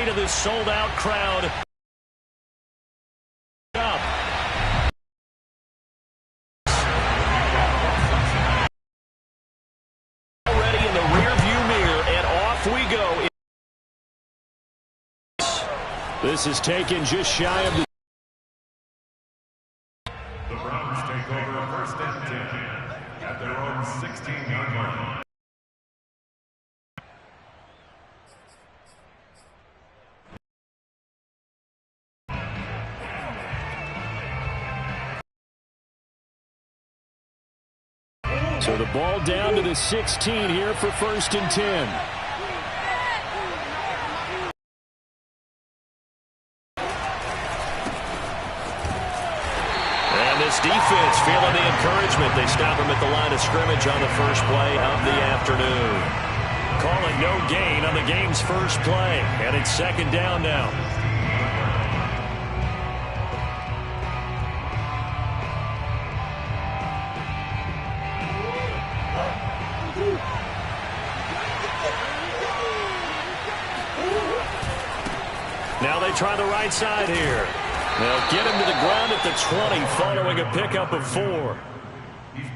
weight of this sold-out crowd up. Already in the rear-view mirror, and off we go. This is taken just shy of the... The Browns take over first and 10 at their own 16-yard line. So the ball down to the 16 here for first and 10. This defense feeling the encouragement. They stop him at the line of scrimmage on the first play of the afternoon. Calling no gain on the game's first play. And it's second down now. Now they try the right side here. They'll get him to the ground at the 20 following a pickup of 4.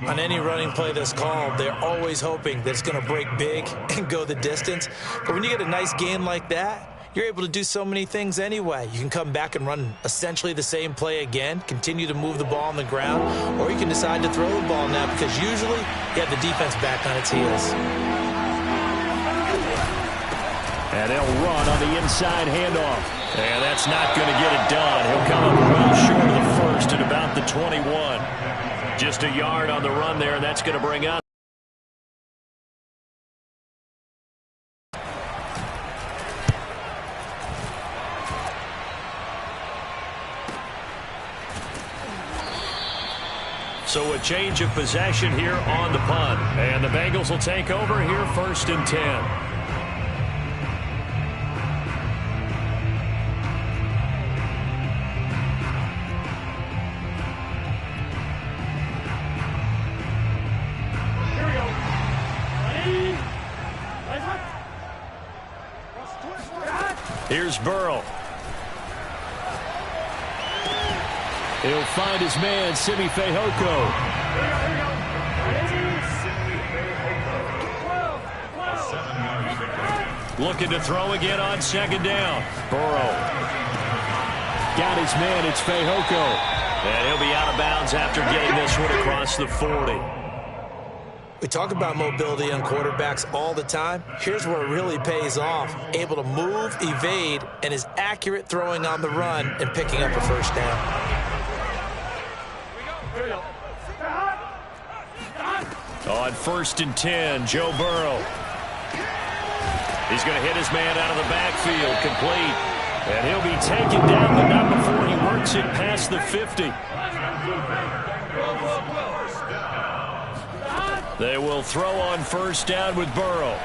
On any running play that's called, they're always hoping that it's going to break big and go the distance. But when you get a nice gain like that, you're able to do so many things anyway. You can come back and run essentially the same play again, continue to move the ball on the ground, or you can decide to throw the ball now because usually you have the defense back on its heels. And they'll run on the inside handoff. And that's not going to get it done. He'll come up well short of the first at about the 21. Just a yard on the run there, and that's going to bring up. So a change of possession here on the punt. And the Bengals will take over here first and 10. Here's Burrow. He'll find his man, Simi Fehoko. Looking to throw again on second down. Burrow. Got his man, it's Fehoko. And he'll be out of bounds after getting this one across the 40. We talk about mobility on quarterbacks all the time. Here's where it really pays off. Able to move, evade, and is accurate throwing on the run and picking up a first down. On first and 10, Joe Burrow. He's going to hit his man out of the backfield, complete. And he'll be taken down, but not before he works it past the 50. They will throw on first down with Burrow.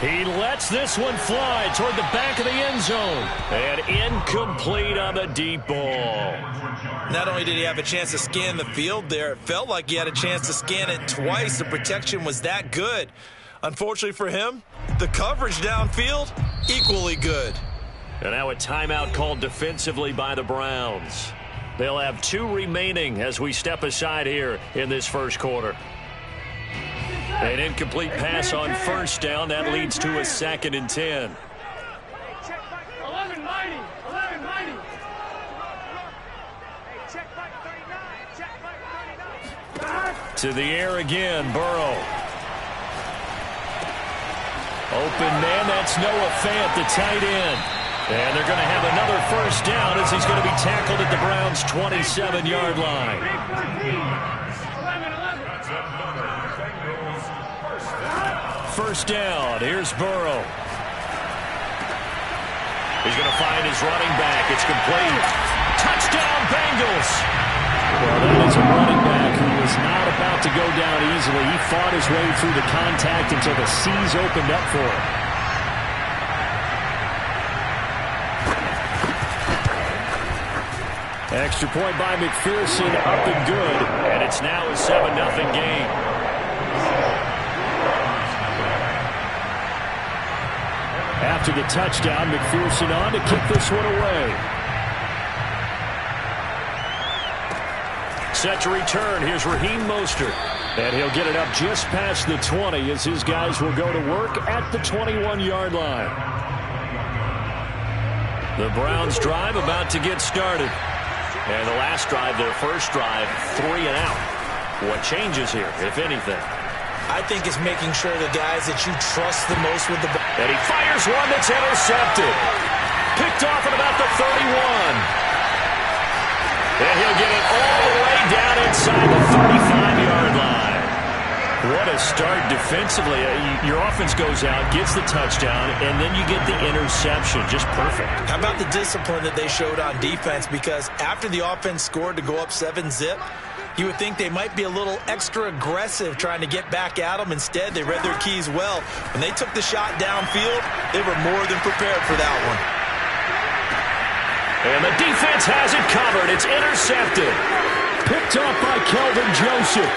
He lets this one fly toward the back of the end zone. And incomplete on the deep ball. Not only did he have a chance to scan the field there, it felt like he had a chance to scan it twice. The protection was that good. Unfortunately for him, the coverage downfield, equally good. And now a timeout called defensively by the Browns. They'll have 2 remaining as we step aside here in this first quarter. An incomplete pass on first down. That leads to a second and 10. To the air again, Burrow. Open man, that's Noah Fant, the tight end. And they're going to have another first down as he's going to be tackled at the Browns' 27-yard line. First down, here's Burrow. He's going to find his running back. It's complete. Touchdown, Bengals! Well, that is a running back who was not about to go down easily. He fought his way through the contact until the seas opened up for him. Extra point by McPherson, up and good, and it's now a 7-0 game. After the touchdown, McPherson on to kick this one away. Set to return. Here's Raheem Mostert. And he'll get it up just past the 20 as his guys will go to work at the 21-yard line. The Browns drive about to get started. And the last drive, their first drive, 3 and out. What changes here, if anything? I think it's making sure the guys that you trust the most with the ball. And he fires one that's intercepted. Picked off at about the 31. And he'll get it all the way down inside the 35-yard line. What a start defensively. Your offense goes out, gets the touchdown, and then you get the interception. Just perfect. How about the discipline that they showed on defense? Because after the offense scored to go up 7-zip, you would think they might be a little extra aggressive trying to get back at them. Instead, they read their keys well. When they took the shot downfield, they were more than prepared for that one. And the defense has it covered. It's intercepted. Picked off by Kelvin Joseph.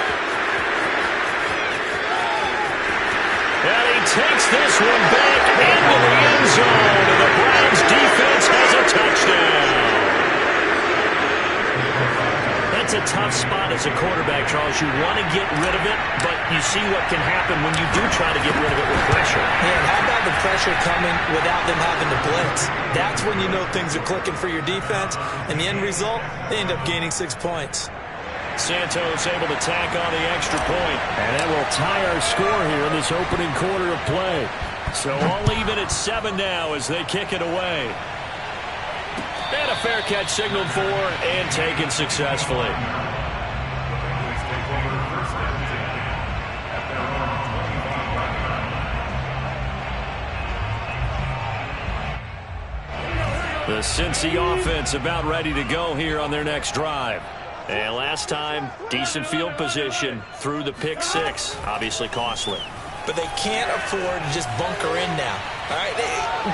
And he takes this one back into the end zone. And the Browns defense has a touchdown. That's a tough spot as a quarterback, Charles. You want to get rid of it, but you see what can happen when you do try to get rid of it with pressure. Man, how about the pressure coming without them having to blitz? That's when you know things are clicking for your defense, and the end result, they end up gaining 6 points. Santos able to tack on the extra point, and that will tie our score here in this opening quarter of play. So all even at 7 now as they kick it away. And a fair catch signaled for and taken successfully. The Cincy offense about ready to go here on their next drive. And last time, decent field position through the pick 6. Obviously costly. But they can't afford to just bunker in now. All right,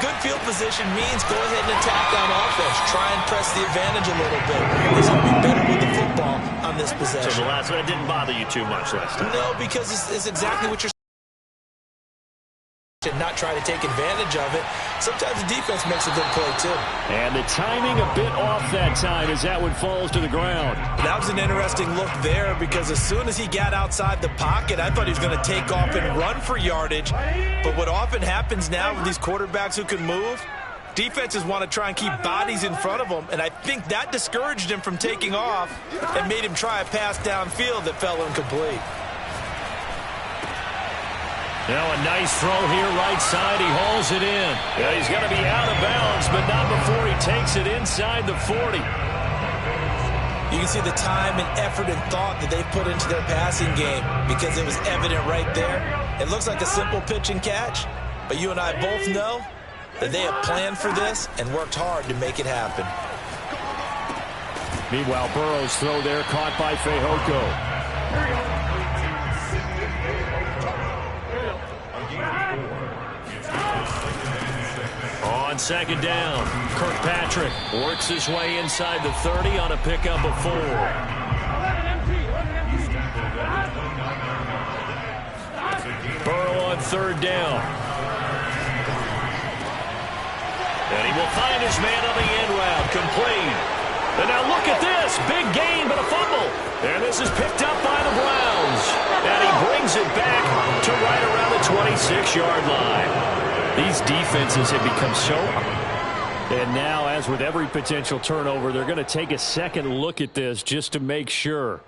good field position means go ahead and attack on offense. Try and press the advantage a little bit. They should be better with the football on this possession. So the last one, it didn't bother you too much last time? No, because it's exactly what you're and not try to take advantage of it. Sometimes the defense makes a good play, too. And the timing a bit off that time as that one falls to the ground. That was an interesting look there because as soon as he got outside the pocket, I thought he was going to take off and run for yardage. But what often happens now with these quarterbacks who can move, defenses want to try and keep bodies in front of them, and I think that discouraged him from taking off and made him try a pass downfield that fell incomplete. Now a nice throw here right side. He hauls it in. Yeah, he's going to be out of bounds, but not before he takes it inside the 40. You can see the time and effort and thought that they put into their passing game because it was evident right there. It looks like a simple pitch and catch, but you and I both know that they have planned for this and worked hard to make it happen. Meanwhile, Burrow's throw there caught by Fehoko. On second down, Kirkpatrick works his way inside the 30 on a pickup of 4. Burrow on third down. And he will find his man on the end route, complete. And now look at this, big gain but a fumble. And this is picked up by the Browns. And he brings it back to right around the 26-yard line. These defenses have become so... And now, as with every potential turnover, they're going to take a second look at this just to make sure.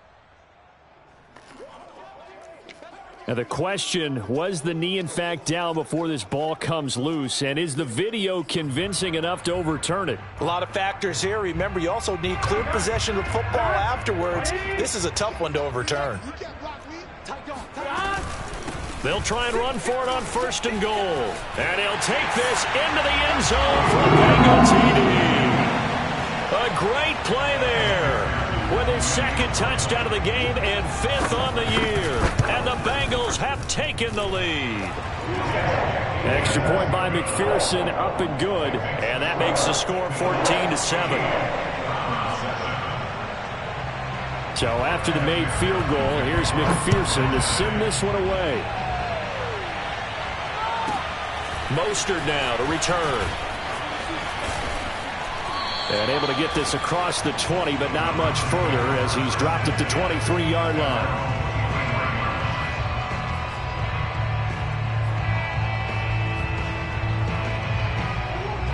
Now the question, was the knee in fact down before this ball comes loose? And is the video convincing enough to overturn it? A lot of factors here. Remember, you also need clear possession of the football afterwards. This is a tough one to overturn. They'll try and run for it on first and goal. And he'll take this into the end zone for a Bengal TD. A great play there with his second touchdown of the game and 5th on the year. And the Bengals have taken the lead. Extra point by McPherson, up and good. And that makes the score 14-7. So after the made field goal, here's McPherson to send this one away. Mostert now to return. And able to get this across the 20, but not much further as he's dropped at the 23-yard line.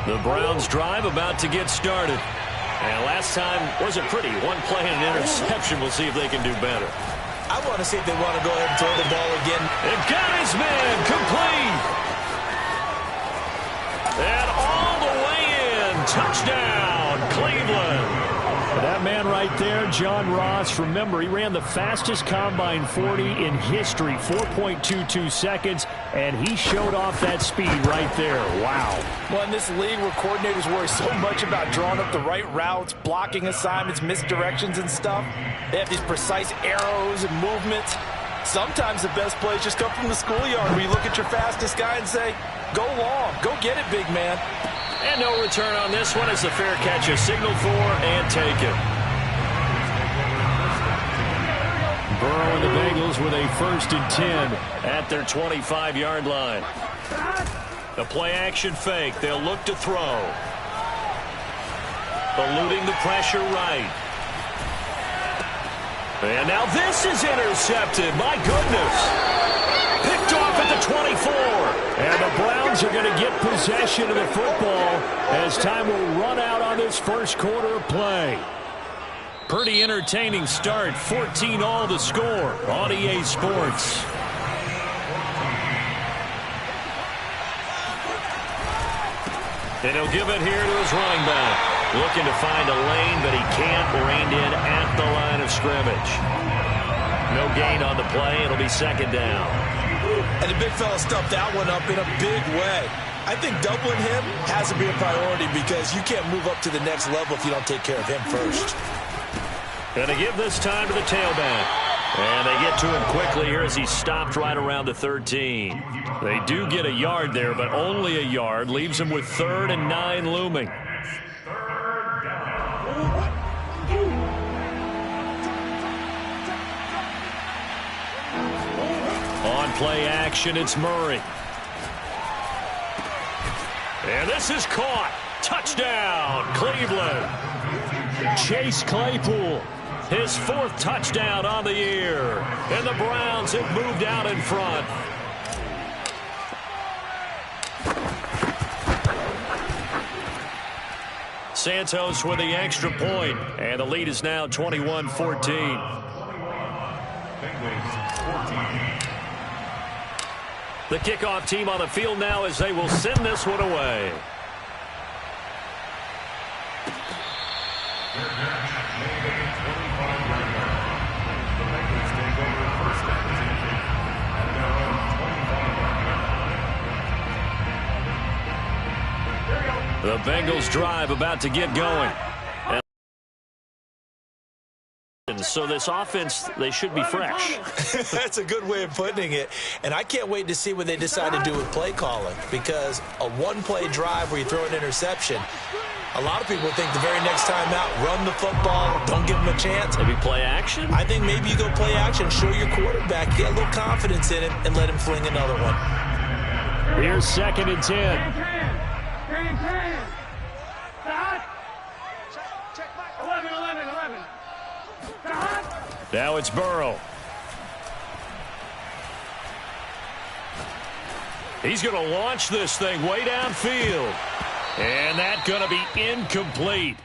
The Browns drive about to get started. And last time wasn't pretty. One play and an interception. We'll see if they can do better. I want to see if they want to go ahead and throw the ball again. They've got his man complete. And all the way in. Touchdown, Cleveland. That man right there, John Ross, remember, he ran the fastest combine 40 in history, 4.22 seconds, and he showed off that speed right there. Wow. Well, in this league where coordinators worry so much about drawing up the right routes, blocking assignments, misdirections and stuff, they have these precise arrows and movements. Sometimes the best plays just come from the schoolyard where you look at your fastest guy and say, go long, go get it, big man. And no return on this one as the fair catch is signaled for and taken. Burrow and the Bengals with a 1st and 10 at their 25-yard line. The play-action fake. They'll look to throw. Eluding the pressure right. And now this is intercepted. My goodness. Picked off at the 24. And the Browns are going to get possession of the football as time will run out on this first quarter of play. Pretty entertaining start. 14-all the score on EA Sports. And he'll give it here to his running back. Looking to find a lane, but he can't. Reined in at the line of scrimmage. No gain on the play. It'll be 2nd down. And the big fella stuffed that one up in a big way. I think doubling him has to be a priority because you can't move up to the next level if you don't take care of him first. Going to give this time to the tailback. And they get to him quickly here as he stopped right around the 13. They do get a yard there, but only a yard. Leaves him with 3rd and 9 looming. On play action, it's Murray. And this is caught. Touchdown, Cleveland. Chase Claypool, his 4th touchdown on the year. And the Browns have moved out in front. Santos with the extra point, and the lead is now 21-14. The kickoff team on the field now as they will send this one away. The Bengals drive about to get going. So this offense, they should be fresh. That's a good way of putting it. And I can't wait to see what they decide to do with play calling, because a one-play drive where you throw an interception, a lot of people think the very next time out, run the football, don't give them a chance. Maybe play action? I think maybe you go play action, show your quarterback, get a little confidence in him, and let him fling another one. Here's 2nd and 10. Now it's Burrow. He's going to launch this thing way downfield. And that's going to be incomplete.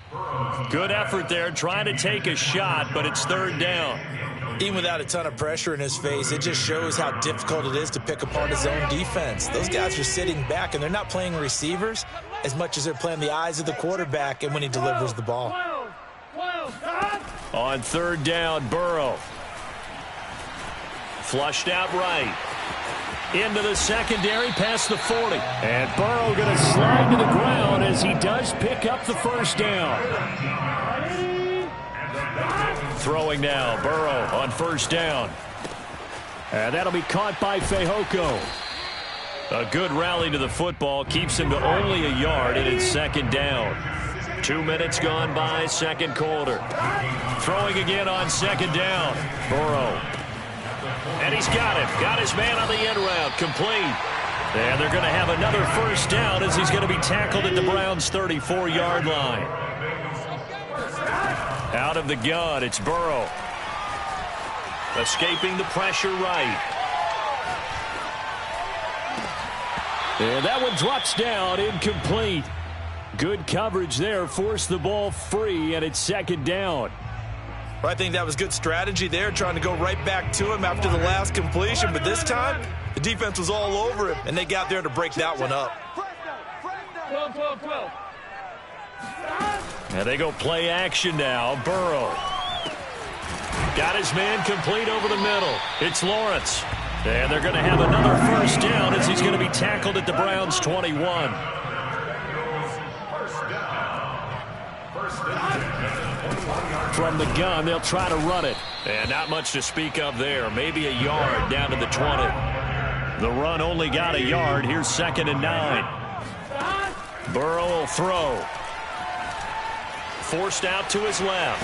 Good effort there, trying to take a shot, but it's 3rd down. Even without a ton of pressure in his face, it just shows how difficult it is to pick apart his own defense. Those guys are sitting back, and they're not playing receivers as much as they're playing the eyes of the quarterback and when he delivers the ball. On 3rd down, Burrow. Flushed out right. Into the secondary, past the 40. And Burrow going to slide to the ground as he does pick up the 1st down. Throwing now, Burrow on 1st down. And that'll be caught by Fehoko. A good rally to the football keeps him to only a yard, and it's 2nd down. 2 minutes gone by, 2nd quarter. Throwing again on 2nd down. Burrow. And he's got it. Got his man on the end route. Complete. And they're going to have another first down as he's going to be tackled at the Browns' 34-yard line. Out of the gun, it's Burrow. Escaping the pressure right. And that one drops down, incomplete. Good coverage there, forced the ball free, and it's second down. I think that was good strategy there, trying to go right back to him after the last completion. But this time, the defense was all over him, and they got there to break that one up. And they go play action now. Burrow. Got his man complete over the middle. It's Lawrence. And they're going to have another first down as he's going to be tackled at the Browns' 21. From the gun, they'll try to run it. And not much to speak of there. Maybe a yard down to the 20. The run only got a yard. Here's 2nd and 9. Burrow will throw. Forced out to his left.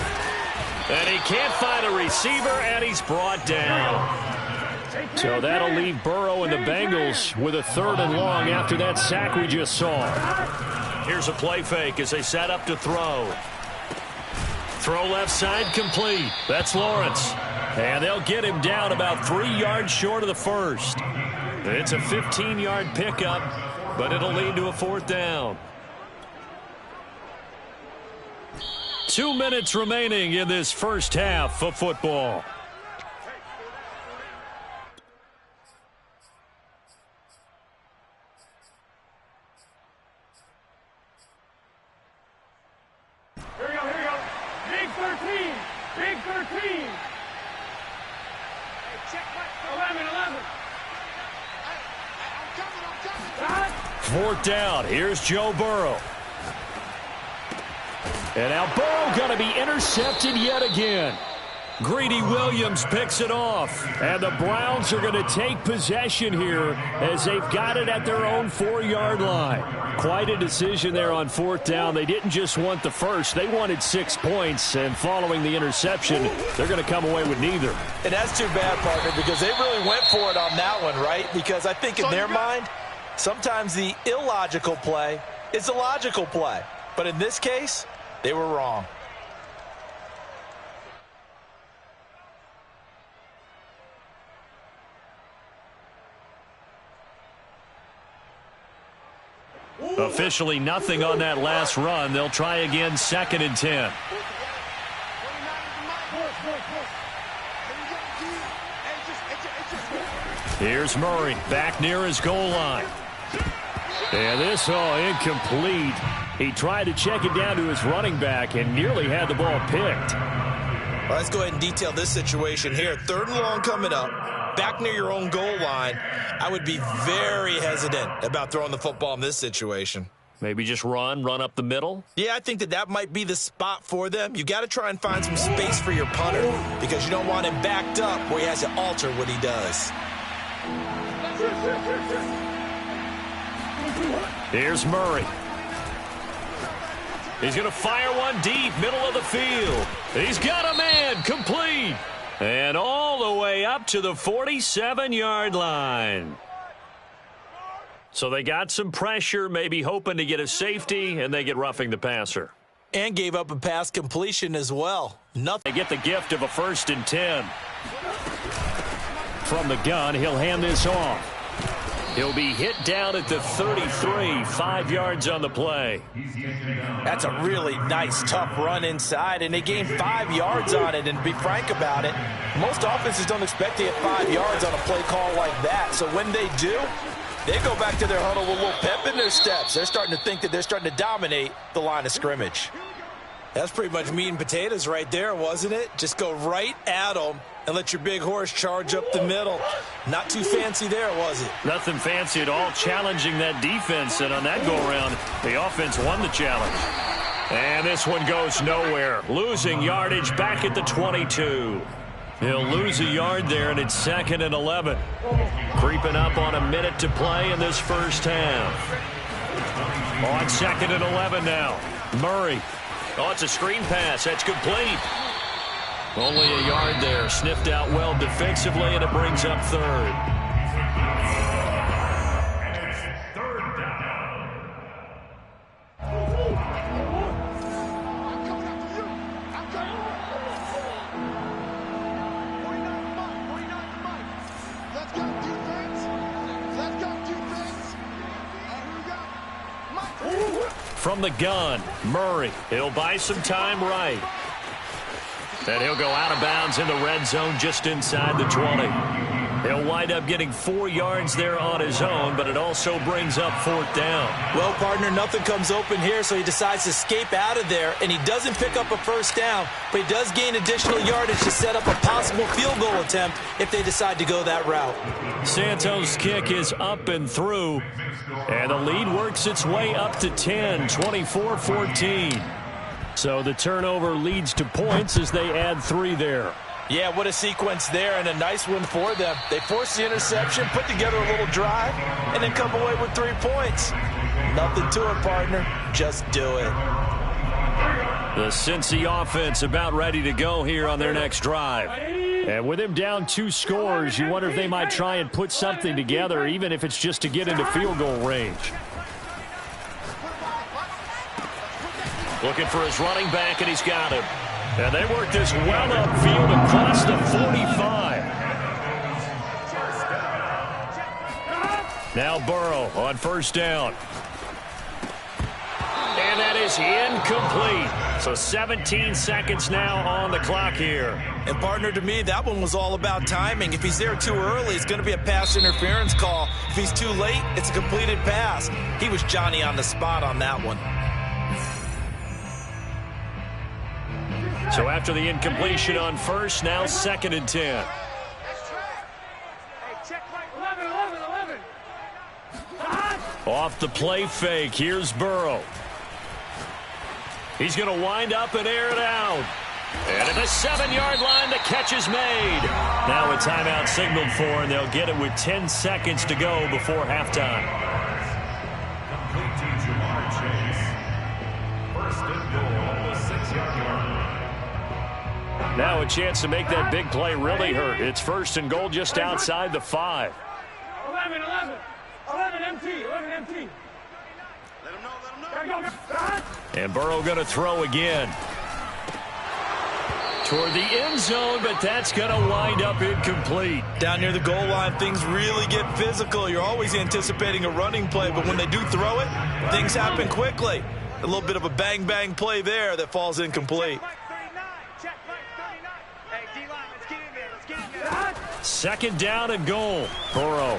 And he can't find a receiver, and he's brought down. So that'll leave Burrow and the Bengals with a 3rd and long after that sack we just saw. Here's a play fake as they set up to throw. Throw left side complete. That's Lawrence. And they'll get him down about 3 yards short of the first. It's a 15-yard pickup, but it'll lead to a 4th down. 2 minutes remaining in this first half of football. Here we go. Big 13. Big 13. Hey, check 11. I'm coming. 4th down. Here's Joe Burrow. And now Burrow going to be intercepted yet again. Greedy Williams picks it off. And the Browns are going to take possession here as they've got it at their own 4-yard line. Quite a decision there on 4th down. They didn't just want the first. They wanted 6 points. And following the interception, they're going to come away with neither. And that's too bad, partner, because they really went for it on that one, right? Because I think in their mind, sometimes the illogical play is a logical play. But in this case, they were wrong. Officially nothing on that last run. They'll try again, 2nd and 10. Here's Murray back near his goal line. And this, incomplete. He tried to check it down to his running back and nearly had the ball picked. Well, let's go ahead and detail this situation here. 3rd and long coming up. Back near your own goal line. I would be very hesitant about throwing the football in this situation. Maybe just run up the middle? Yeah, I think that might be the spot for them. You got to try and find some space for your punter because you don't want him backed up where he has to alter what he does. Here's Murray. He's going to fire one deep, middle of the field. He's got a man, complete. And all the way up to the 47-yard line. So they got some pressure, maybe hoping to get a safety, and they get roughing the passer. And gave up a pass completion as well. Nothing. They get the gift of a 1st and 10. From the gun, he'll hand this off. He'll be hit down at the 33, 5 yards on the play. That's a really nice, tough run inside, and they gained 5 yards on it. And to be frank about it, most offenses don't expect to get 5 yards on a play call like that. So when they do, they go back to their huddle with a little pep in their steps. They're starting to think that they're starting to dominate the line of scrimmage. That's pretty much meat and potatoes right there, wasn't it? Just go right at them and let your big horse charge up the middle. Not too fancy there, was it? Nothing fancy at all, challenging that defense. And on that go-around, the offense won the challenge. And this one goes nowhere. Losing yardage back at the 22. He'll lose a yard there, and it's 2nd and 11. Creeping up on a minute to play in this first half. On 2nd and 11 now. Murray. Oh, it's a screen pass. That's complete. Only a yard there. Sniffed out well defensively, and it brings up 3rd. from the gun. Murray, he'll buy some time right. And he'll go out of bounds in the red zone just inside the 20. He'll wind up getting 4 yards there on his own, but it also brings up 4th down. Well, partner, nothing comes open here, so he decides to escape out of there, and he doesn't pick up a first down, but he does gain additional yardage to set up a possible field goal attempt if they decide to go that route. Santos' kick is up and through, and the lead works its way up to 10, 24-14. So the turnover leads to points as they add 3 there. Yeah, what a sequence there, and a nice one for them. They force the interception, put together a little drive, and then come away with 3 points. Nothing to it, partner. Just do it. The Cincy offense about ready to go here on their next drive. And with him down 2 scores, you wonder if they might try and put something together, even if it's just to get into field goal range. Looking for his running back, and he's got him. And they work this well upfield across the 45. Now Burrow on first down. And that is incomplete. So 17 seconds now on the clock here. And partner, to me, that one was all about timing. If he's there too early, it's going to be a pass interference call. If he's too late, it's a completed pass. He was Johnny on the spot on that one. So after the incompletion on first, now 2nd and 10. Off the play fake, here's Burrow. He's going to wind up and air it out. And at the 7-yard line, the catch is made. Now a timeout signaled for, and they'll get it with 10 seconds to go before halftime. Complete to Jamar Chase. First and goal on the 6-yard line. Now a chance to make that big play really hurt. It's 1st and goal just outside the 5. 11 empty. Let him know. And Burrow going to throw again. Toward the end zone, but that's going to wind up incomplete. Down near the goal line, things really get physical. You're always anticipating a running play, but when they do throw it, things happen quickly. A little bit of a bang-bang play there that falls incomplete. 2nd down and goal. Burrow.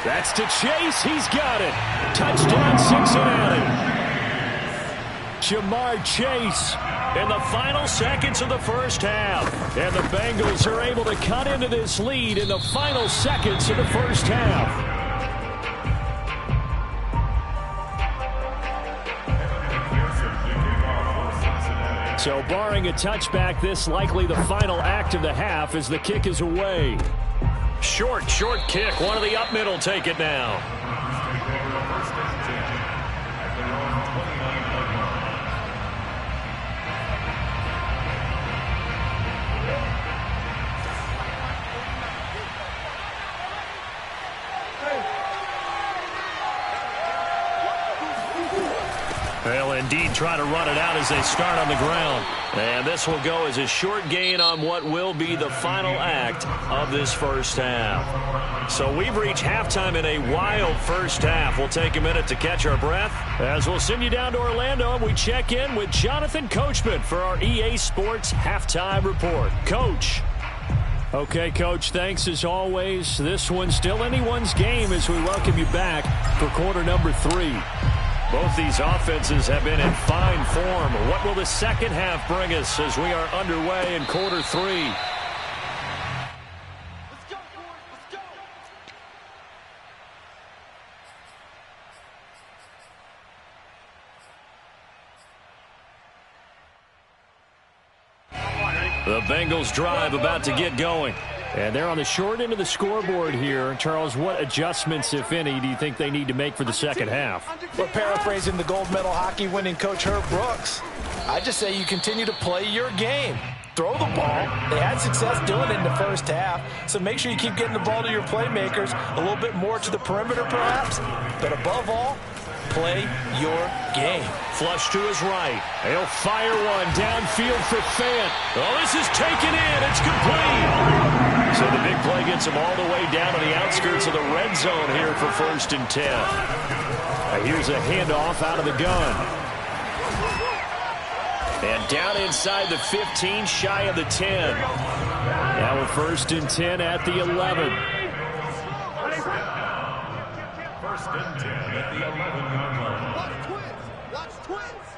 That's to Chase. He's got it. Touchdown, Cincinnati. Jamar Chase in the final seconds of the first half. And the Bengals are able to cut into this lead in the final seconds of the first half. So barring a touchback, this likely the final act of the half as the kick is away. Short kick. One of the up middle take it now. They'll indeed try to run it out as they start on the ground. And this will go as a short gain on what will be the final act of this first half. So we've reached halftime in a wild first half. We'll take a minute to catch our breath as we'll send you down to Orlando and we check in with Jonathan Coachman for our EA Sports Halftime Report. Coach. Okay, Coach, thanks as always. This one's still anyone's game as we welcome you back for quarter number 3. Both these offenses have been in fine form. What will the second half bring us as we are underway in quarter 3? Let's go. The Bengals drive about to get going. And they're on the short end of the scoreboard here. Charles, what adjustments, if any, do you think they need to make for the second half? We're paraphrasing the gold medal hockey winning coach Herb Brooks. I just say you continue to play your game. Throw the ball. They had success doing it in the first half, so make sure you keep getting the ball to your playmakers, a little bit more to the perimeter perhaps, but above all, play your game. Flush to his right. He'll fire one downfield for Fant. Oh, this is taken in. It's complete. So the big play gets him all the way down to the outskirts of the red zone here for 1st and 10. Here's a handoff out of the gun. And down inside the 15, shy of the 10. Now a 1st and 10 at the 11. 1st and 10 at the 11-yard line. Watch twins.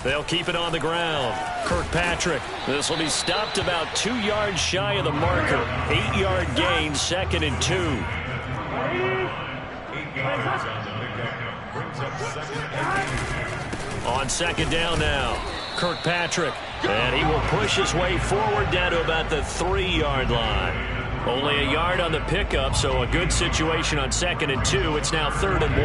They'll keep it on the ground. Kirkpatrick. This will be stopped about 2 yards shy of the marker. 8-yard gain, 2nd and 2. 8 yards on the pickup. Brings up 2nd and 2. On 2nd down now. Kirkpatrick. And he will push his way forward down to about the 3-yard line. Only a yard on the pickup, so a good situation on 2nd and 2. It's now 3rd and 1.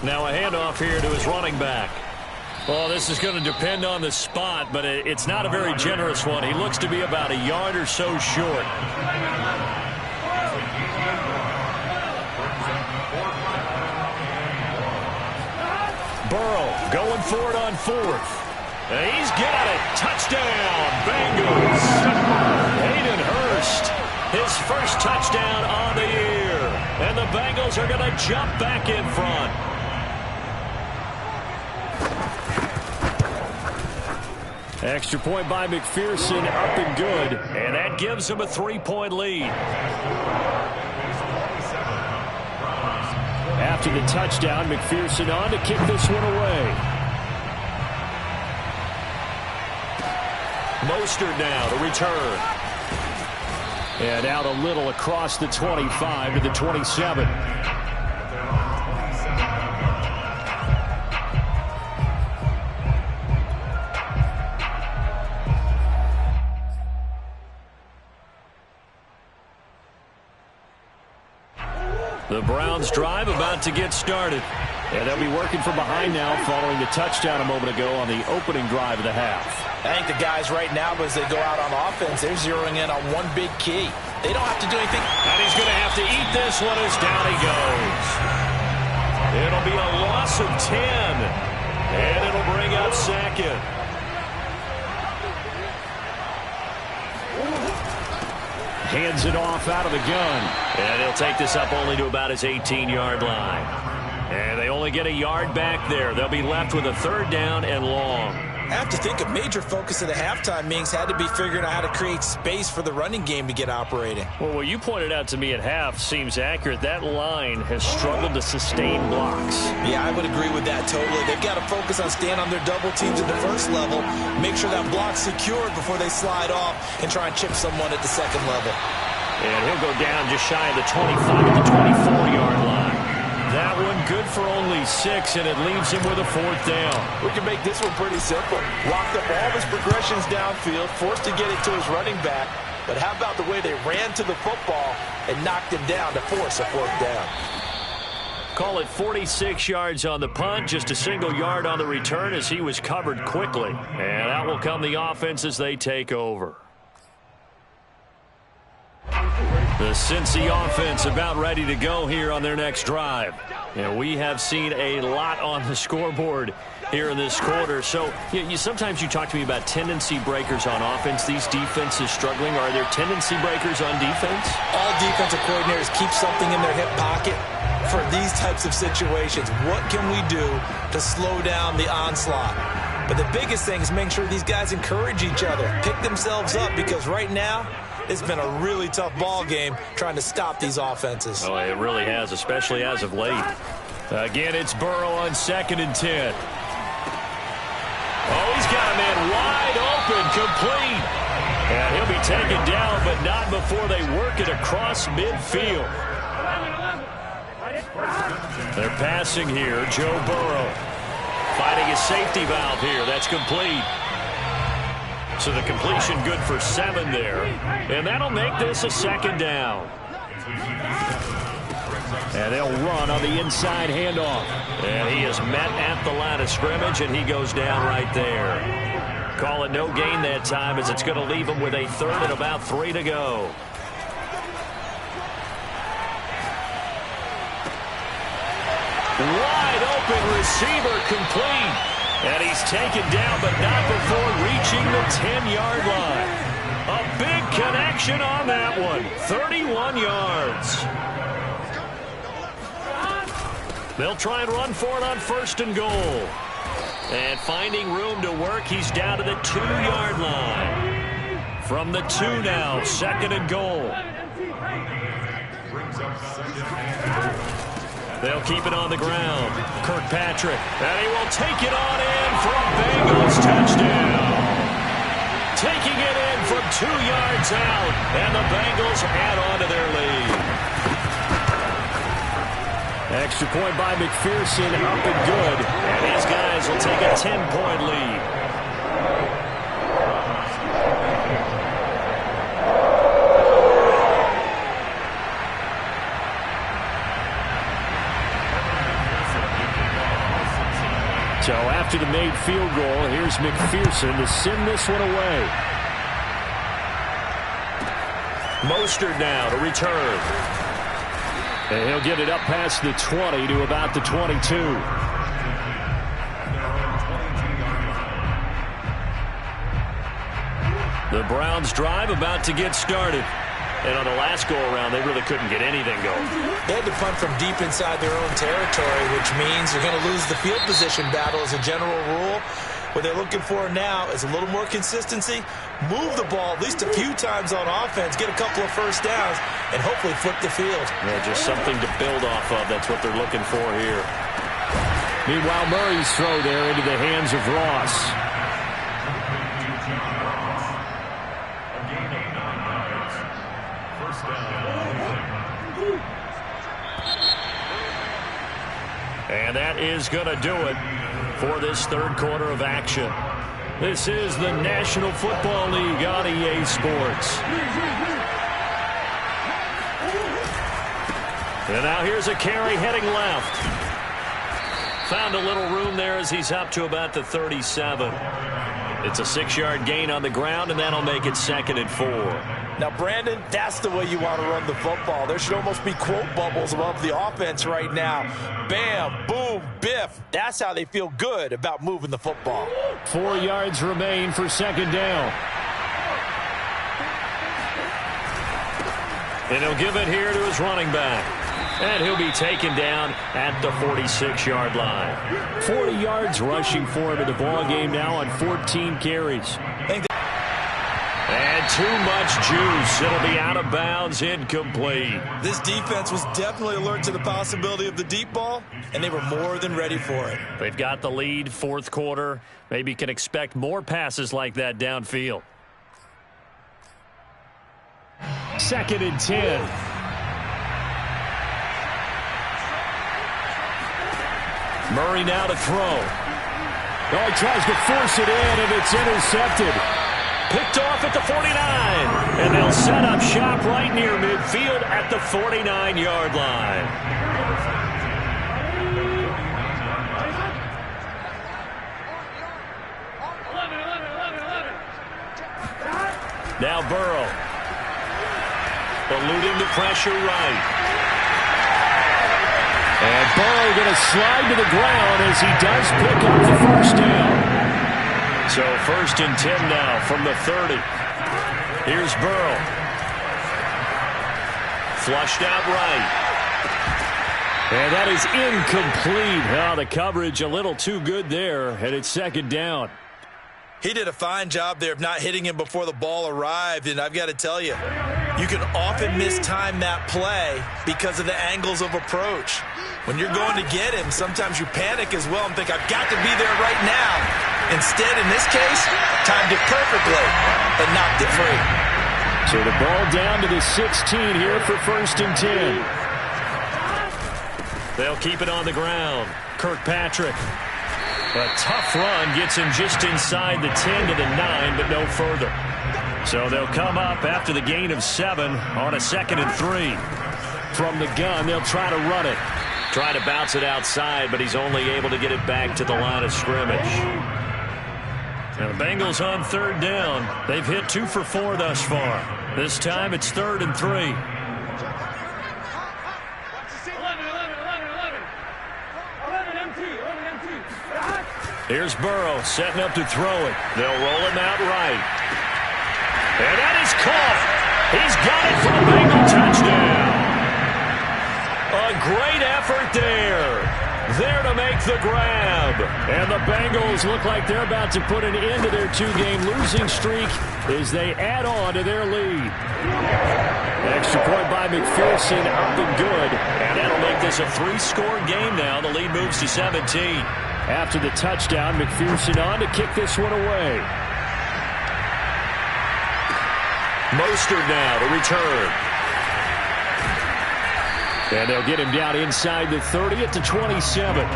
Now a handoff here to his running back. Well, this is going to depend on the spot, but it's not a very generous one. He looks to be about a yard or so short. Burrow going for it on 4th. And he's got it. Touchdown, Bengals. Hayden Hurst, his first touchdown on the year. And the Bengals are going to jump back in front. Extra point by McPherson, up and good. And that gives him a 3-point lead. After the touchdown, McPherson on to kick this one away. Mostert now to return. And out a little across the 25 to the 27. The Browns drive about to get started. And they'll be working from behind now following the touchdown a moment ago on the opening drive of the half. I think the guys right now, as they go out on offense, they're zeroing in on one big key. They don't have to do anything. And he's going to have to eat this one as down he goes. It'll be a loss of 10. And it'll bring up 2nd. Hands it off out of the gun. And he'll take this up only to about his 18-yard line. And they only get a yard back there. They'll be left with a 3rd down and long. I have to think a major focus of the halftime meetings had to be figuring out how to create space for the running game to get operating. Well, what you pointed out to me at half seems accurate. That line has struggled to sustain blocks. Yeah, I would agree with that totally. They've got to focus on staying on their double teams at the first level, make sure that block's secured before they slide off and try and chip someone at the 2nd level. And he'll go down just shy of the 25 at the 24-yard line. That one good for only 6, and it leaves him with a 4th down. We can make this one pretty simple. Locked up all of his progressions downfield, forced to get it to his running back. But how about the way they ran to the football and knocked him down to force a 4th down? Call it 46 yards on the punt, just a single yard on the return as he was covered quickly. And out will come the offense as they take over. The Cincy offense about ready to go here on their next drive. And we have seen a lot on the scoreboard here in this quarter. So sometimes you talk to me about tendency breakers on offense. These defenses struggling. Are there tendency breakers on defense? All defensive coordinators keep something in their hip pocket for these types of situations. What can we do to slow down the onslaught? But the biggest thing is making sure these guys encourage each other, pick themselves up, because right now, it's been a really tough ball game trying to stop these offenses. Oh, it really has, especially as of late. Again, it's Burrow on 2nd and 10. Oh, he's got a man wide open, complete. And he'll be taken down, but not before they work it across midfield. They're passing here. Joe Burrow finding a safety valve here. That's complete. So the completion good for 7 there. And that'll make this a 2nd down. And they'll run on the inside handoff. And he is met at the line of scrimmage, and he goes down right there. Call it no gain that time, as it's going to leave him with a 3rd and about 3 to go. Wide open receiver, complete. And he's taken down, but not before reaching the 10-yard line. A action on that one. 31 yards. They'll try and run for it on 1st and goal. And finding room to work, he's down to the 2-yard line. From the 2 now, 2nd and goal. They'll keep it on the ground. Kirkpatrick, and he will take it on in for a Bengals touchdown. Taking it in from 2 yards out, and the Bengals add on to their lead. Extra point by McPherson, up and good. And these guys will take a 10-point lead. So after the made field goal, here's McPherson to send this one away. Mostert now to return. And he'll get it up past the 20 to about the 22. The Browns drive about to get started. And on the last go-around, they really couldn't get anything going. They had to punt from deep inside their own territory, which means they're going to lose the field position battle as a general rule. What they're looking for now is a little more consistency, move the ball at least a few times on offense, get a couple of first downs, and hopefully flip the field. Yeah, just something to build off of. That's what they're looking for here. Meanwhile, Murray's throw there into the hands of Ross. And that is going to do it for this 3rd quarter of action. This is the National Football League on EA Sports. And now here's a carry heading left. Found a little room there as he's up to about the 37. It's a 6-yard gain on the ground, and that'll make it 2nd and 4. Now, Brandon, that's the way you want to run the football. There should almost be quote bubbles above the offense right now. Bam, boom, biff. That's how they feel good about moving the football. 4 yards remain for 2nd down. And he'll give it here to his running back. And he'll be taken down at the 46-yard line. 40 yards rushing for him in the ballgame now on 14 carries. And too much juice. It'll be out of bounds, incomplete. This defense was definitely alert to the possibility of the deep ball, and they were more than ready for it. They've got the lead, 4th quarter. Maybe can expect more passes like that downfield. 2nd and 10. Murray now to throw. Oh, he tries to force it in, and it's intercepted. Picked off at the 49. And they'll set up shop right near midfield at the 49-yard line. Now Burrow. Eluding the pressure right. And Burrow going to slide to the ground as he does pick up the 1st down. So 1st and 10 now from the 30. Here's Burrow. Flushed out right. And that is incomplete. Oh, the coverage a little too good there, and it's 2nd down. He did a fine job there of not hitting him before the ball arrived, and I've got to tell you, you can often mistime that play because of the angles of approach. When you're going to get him, sometimes you panic as well and think, I've got to be there right now. Instead, in this case, timed it perfectly and knocked it free. So the ball down to the 16 here for 1st and 10. They'll keep it on the ground. Kirkpatrick. A tough run gets him just inside the 10 to the 9, but no further. So they'll come up after the gain of 7 on a 2nd and 3. From the gun, they'll try to run it. Try to bounce it outside, but he's only able to get it back to the line of scrimmage. Now the Bengals on 3rd down. They've hit 2 for 4 thus far. This time it's 3rd and 3. 11. Here's Burrow setting up to throw it. They'll roll him out right. And that is caught. He's got it for a Bengal touchdown. A great effort there. There to make the grab. And the Bengals look like they're about to put an end to their two-game losing streak as they add on to their lead. Extra point by McPherson, up and good. And that'll make this a 3-score game now. The lead moves to 17. After the touchdown, McPherson on to kick this one away. Mostert now to return. And they'll get him down inside the 30 at the 27.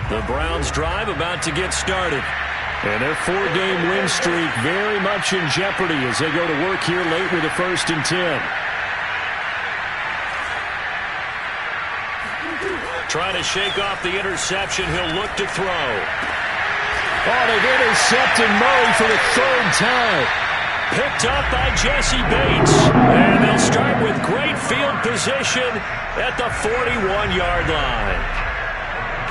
The Browns drive about to get started. And their 4-game win streak very much in jeopardy as they go to work here late with a 1st and 10. Trying to shake off the interception. He'll look to throw. Oh, they've intercepted Murray for the 3rd time. Picked up by Jesse Bates. And they'll start with great field position at the 41-yard line.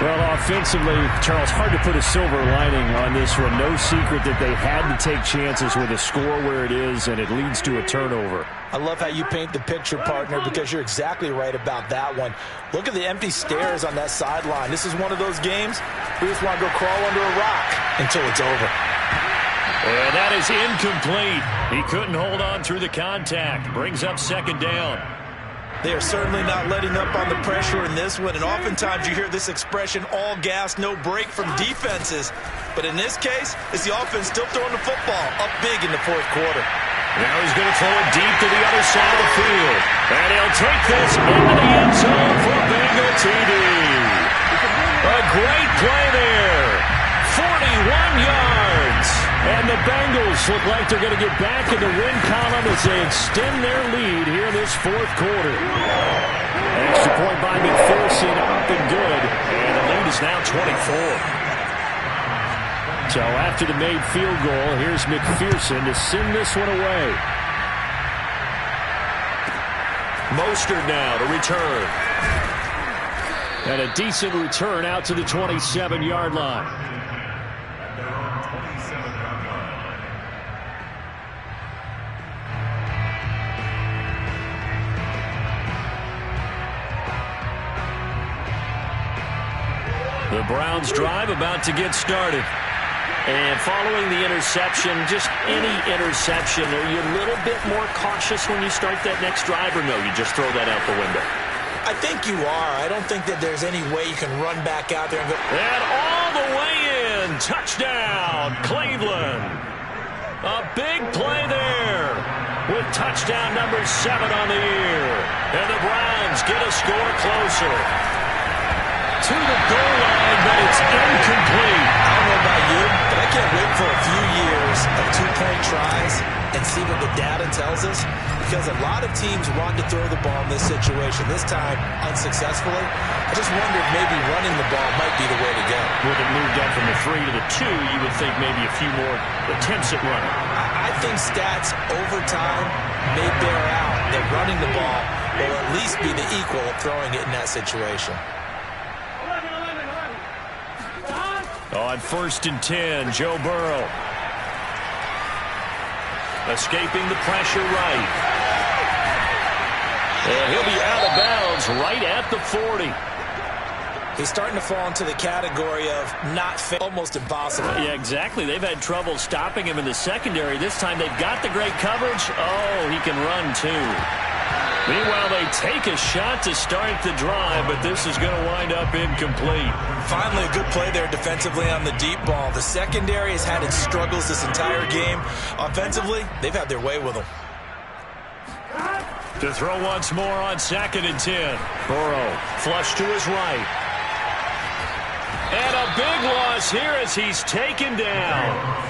Well, offensively, Charles, hard to put a silver lining on this one. No secret that they had to take chances with a score where it is, and it leads to a turnover. I love how you paint the picture, partner, because you're exactly right about that one. Look at the empty stairs on that sideline. This is one of those games we just want to go crawl under a rock until it's over. And that is incomplete. He couldn't hold on through the contact. Brings up 2nd down. They are certainly not letting up on the pressure in this one, and oftentimes you hear this expression, all gas, no break from defenses. But in this case, it's the offense still throwing the football up big in the 4th quarter. Now he's going to throw it deep to the other side of the field. And he'll take this into the end zone for Bengal TD. A great play there. 41 yards. And the Bengals look like they're going to get back in the win column as they extend their lead here in this 4th quarter. Extra point by McPherson, up and good. And the lead is now 24. So after the made field goal, here's McPherson to send this one away. Mostert now to return. And a decent return out to the 27-yard line. The Browns drive about to get started. And following the interception, just any interception, are you a little bit more cautious when you start that next drive, or no, you just throw that out the window? I think you are. I don't think that there's any way you can run back out there and go. And all the way in. Touchdown, Cleveland. A big play there with touchdown number 7 on the year. And the Browns get a score closer to the goal line, but it's incomplete. I don't know about you, but I can't wait for a few years of 2-point tries and see what the data tells us, because a lot of teams want to throw the ball in this situation. This time, unsuccessfully. I just wonder if maybe running the ball might be the way to go. With it moved up from the 3 to the 2, you would think maybe a few more attempts at running. I think stats over time may bear out that running the ball will at least be the equal of throwing it in that situation. On 1st and 10, Joe Burrow. Escaping the pressure right. And he'll be out of bounds right at the 40. He's starting to fall into the category of not fit, almost impossible. Yeah, exactly. They've had trouble stopping him in the secondary. This time they've got the great coverage. Oh, he can run too. Meanwhile, they take a shot to start the drive, but this is going to wind up incomplete. Finally, a good play there defensively on the deep ball. The secondary has had its struggles this entire game. Offensively, they've had their way with them. To throw once more on 2nd and 10. Burrow flush to his right. And a big loss here as he's taken down.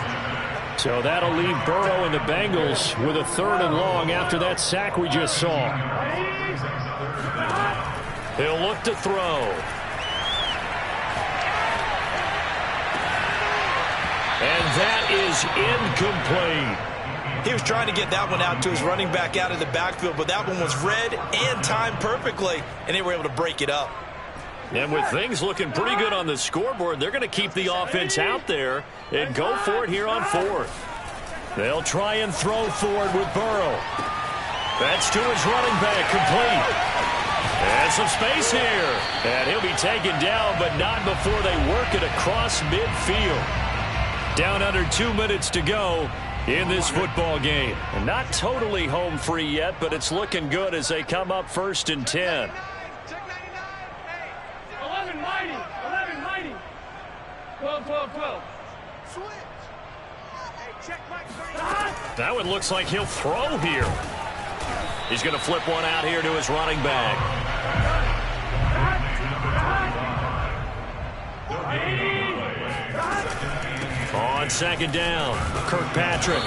So that'll leave Burrow and the Bengals with a 3rd and long after that sack we just saw. He'll look to throw. And that is incomplete. He was trying to get that one out to his running back out of the backfield, but that one was read and timed perfectly, and they were able to break it up. And with things looking pretty good on the scoreboard, they're going to keep the offense out there and go for it here on fourth. They'll try and throw forward with Burrow. That's to his running back, complete. And some space here. And he'll be taken down, but not before they work it across midfield. Down under 2 minutes to go in this football game. And not totally home free yet, but it's looking good as they come up 1st and 10. 11 mighty. 11 mighty. 12, 12, 12. Switch. Hey, check Mike. That one looks like he'll throw here. He's going to flip one out here to his running back. On 2nd down, Kirkpatrick.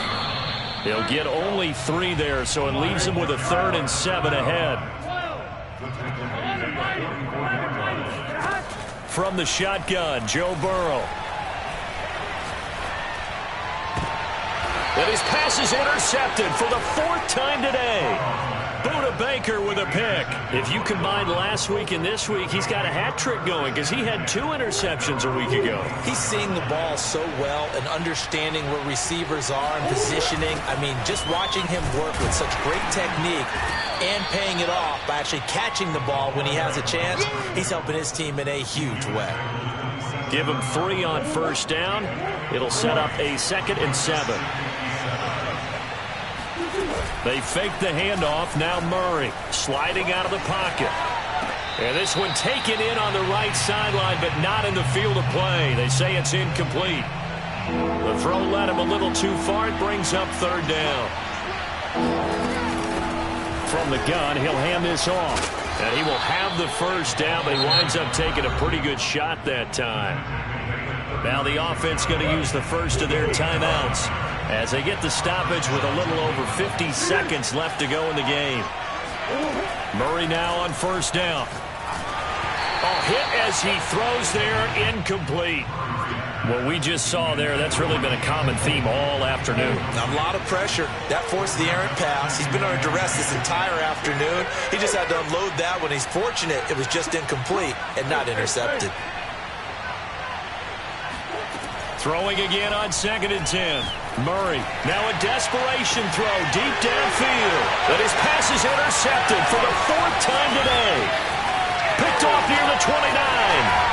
He'll get only 3 there, so it leaves him with a 3rd and 7 ahead. From the shotgun, Joe Burrow. And his pass is intercepted for the 4th time today. Buda Baker with a pick. If you combine last week and this week, he's got a hat trick going because he had 2 interceptions a week ago. He's seeing the ball so well and understanding where receivers are and positioning. I mean, just watching him work with such great technique and paying it off by actually catching the ball when he has a chance, he's helping his team in a huge way. Give him 3 on 1st down. It'll set up a 2nd and 7. They fake the handoff. Now Murray sliding out of the pocket. And this one taken in on the right sideline, but not in the field of play. They say it's incomplete. The throw led him a little too far. It brings up 3rd down. From the gun, he'll hand this off. And he will have the 1st down, but he winds up taking a pretty good shot that time. Now the offense going to use the first of their timeouts as they get the stoppage with a little over 50 seconds left to go in the game. Murray now on 1st down. Oh, hit as he throws there, incomplete. What we just saw there, that's really been a common theme all afternoon. A lot of pressure. That forced the errant pass. He's been under duress this entire afternoon. He just had to unload that one. He's fortunate it was just incomplete and not intercepted. Throwing again on 2nd and 10. Murray, now a desperation throw deep downfield. But his pass is intercepted for the 4th time today. Picked off near the 29.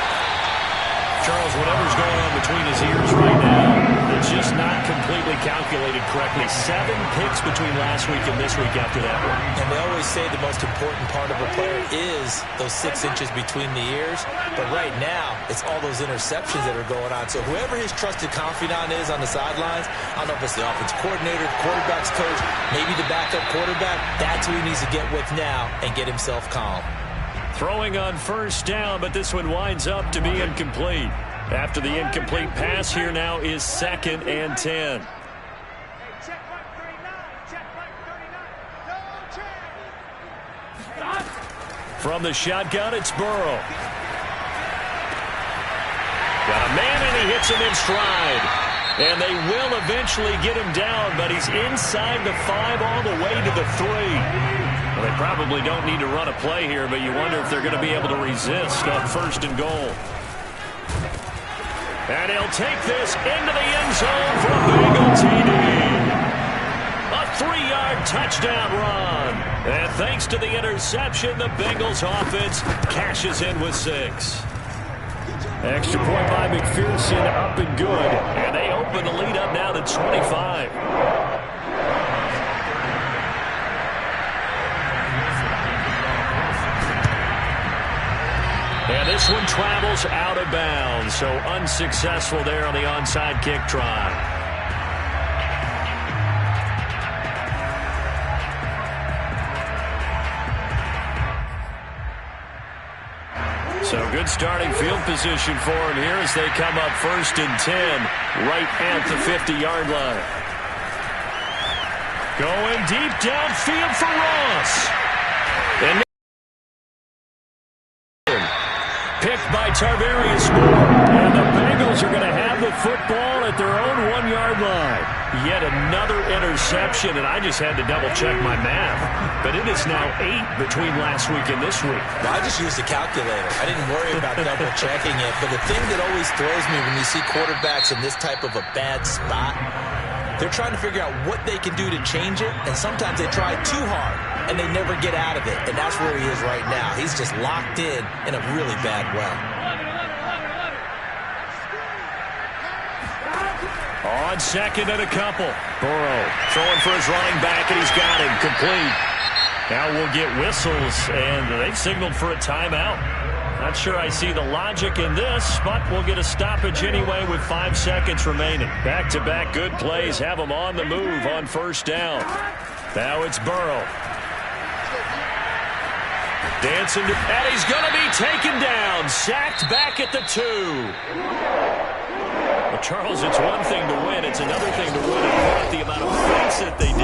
Charles, whatever's going on between his ears right now, it's just not completely calculated correctly. 7 picks between last week and this week after that one. And they always say the most important part of a player is those 6 inches between the ears. But right now, it's all those interceptions that are going on. So whoever his trusted confidant is on the sidelines, I don't know if it's the offense coordinator, the quarterback's coach, maybe the backup quarterback, that's who he needs to get with now and get himself calm. Throwing on 1st down, but this one winds up to be incomplete. After the incomplete pass, here now is 2nd and 10. From the shotgun, it's Burrow. Got a man, and he hits him in stride. And they will eventually get him down, but he's inside the 5 all the way to the 3. Well, they probably don't need to run a play here, but you wonder if they're going to be able to resist on 1st and goal. And he'll take this into the end zone for a Bengal TD. A 3-yard touchdown run. And thanks to the interception, the Bengals offense cashes in with 6. Extra point by McPherson, up and good. And they open the lead up now to 25. And this one travels out of bounds, so unsuccessful there on the onside kick try. So good starting field position for him here as they come up 1st and 10, right at the 50-yard line. Going deep downfield for Ross. And picked by Tarvarius Moore. And the Bengals are going to have the football at their own 1-yard line. Yet another interception, and I just had to double-check my math. But it is now 8 between last week and this week. Well, I just used a calculator. I didn't worry about double-checking it. But the thing that always throws me when you see quarterbacks in this type of a bad spot, they're trying to figure out what they can do to change it, and sometimes they try too hard, and they never get out of it. And that's where he is right now. He's just locked in a really bad way. On second and a couple. Burrow throwing for his running back, and he's got him complete. Now we'll get whistles, and they signaled for a timeout. Not sure I see the logic in this, but we'll get a stoppage anyway with 5 seconds remaining. Back-to-back good plays have them on the move on first down. Now it's Burrow. Dancing to, and he's going to be taken down. Sacked back at the 2. Well, Charles, it's one thing to win. It's another thing to win and put up the amount of points that they did.